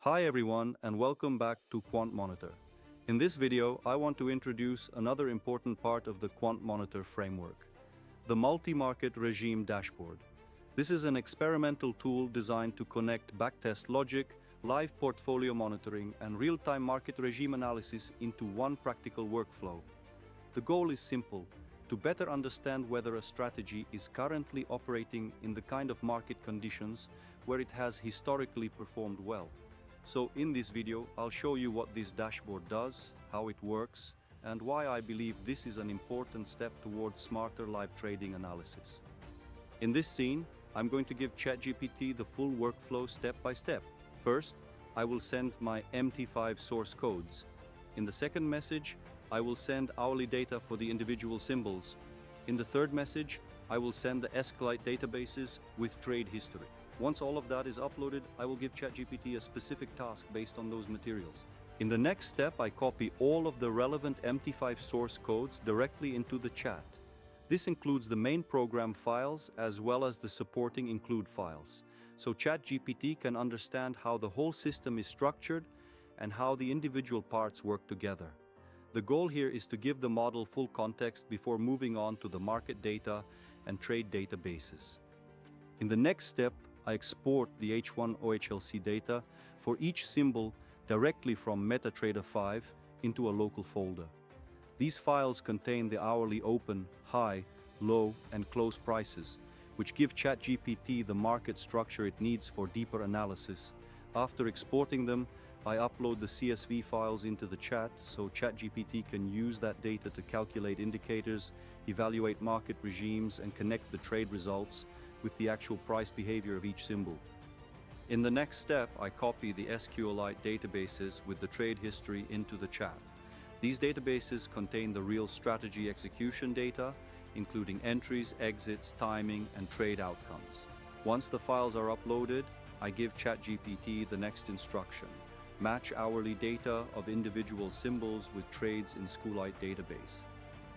Hi everyone and welcome back to QuantMonitor. In this video, I want to introduce another important part of the QuantMonitor framework, the multi-market regime dashboard. This is an experimental tool designed to connect backtest logic, live portfolio monitoring, and real-time market regime analysis into one practical workflow. The goal is simple: to better understand whether a strategy is currently operating in the kind of market conditions where it has historically performed well. So in this video, I'll show you what this dashboard does, how it works, and why I believe this is an important step towards smarter live trading analysis. In this scene, I'm going to give ChatGPT the full workflow step by step. First, I will send my MT5 source codes. In the second message, I will send hourly data for the individual symbols. In the third message, I will send the SQLite databases with trade history. Once all of that is uploaded, I will give ChatGPT a specific task based on those materials. In the next step, I copy all of the relevant MT5 source codes directly into the chat. This includes the main program files as well as the supporting include files, so ChatGPT can understand how the whole system is structured and how the individual parts work together. The goal here is to give the model full context before moving on to the market data and trade databases. In the next step, I export the H1 OHLC data for each symbol directly from MetaTrader 5 into a local folder. These files contain the hourly open, high, low, and close prices, which give ChatGPT the market structure it needs for deeper analysis. After exporting them, I upload the CSV files into the chat so ChatGPT can use that data to calculate indicators, evaluate market regimes, and connect the trade results with the actual price behavior of each symbol. In the next step, I copy the SQLite databases with the trade history into the chat. These databases contain the real strategy execution data, including entries, exits, timing, and trade outcomes. Once the files are uploaded, I give ChatGPT the next instruction: match hourly data of individual symbols with trades in SQLite database.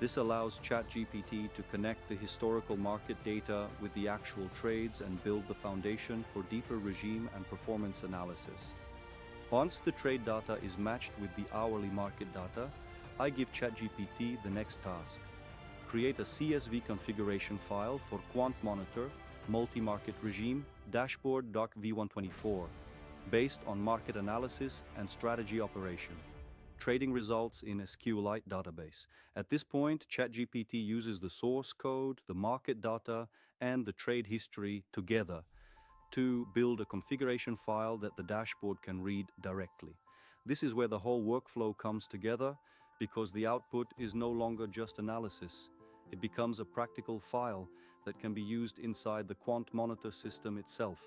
This allows ChatGPT to connect the historical market data with the actual trades and build the foundation for deeper regime and performance analysis. Once the trade data is matched with the hourly market data, I give ChatGPT the next task: create a CSV configuration file for QuantMonitor multi-market regime dashboard.v124 based on market analysis and strategy operation. Trading results in a SQLite database. At this point, ChatGPT uses the source code, the market data, and the trade history together to build a configuration file that the dashboard can read directly. This is where the whole workflow comes together, because the output is no longer just analysis. It becomes a practical file that can be used inside the QuantMonitor system itself.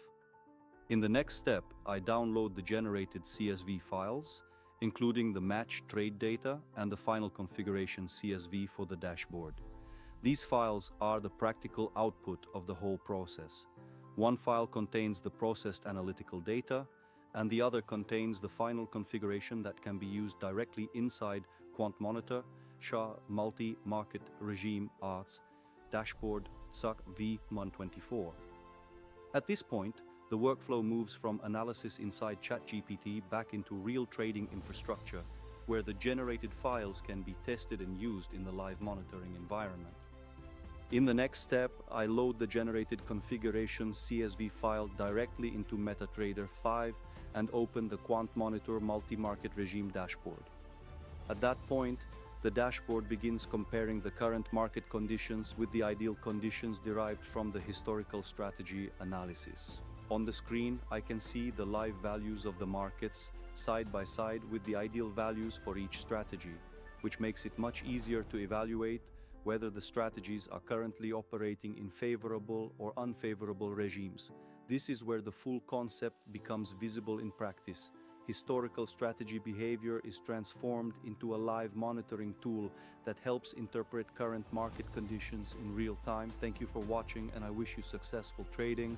In the next step, I download the generated CSV files, including the matched trade data and the final configuration CSV for the dashboard. These files are the practical output of the whole process. One file contains the processed analytical data, and the other contains the final configuration that can be used directly inside QuantMonitor SHA Multi-Market Regime Arts Dashboard SUC V124. At this point, the workflow moves from analysis inside ChatGPT back into real trading infrastructure, where the generated files can be tested and used in the live monitoring environment. In the next step, I load the generated configuration CSV file directly into MetaTrader 5 and open the QuantMonitor multi-market regime dashboard. At that point, the dashboard begins comparing the current market conditions with the ideal conditions derived from the historical strategy analysis. On the screen, I can see the live values of the markets side by side with the ideal values for each strategy, which makes it much easier to evaluate whether the strategies are currently operating in favorable or unfavorable regimes. This is where the full concept becomes visible in practice. Historical strategy behavior is transformed into a live monitoring tool that helps interpret current market conditions in real time. Thank you for watching, and I wish you successful trading.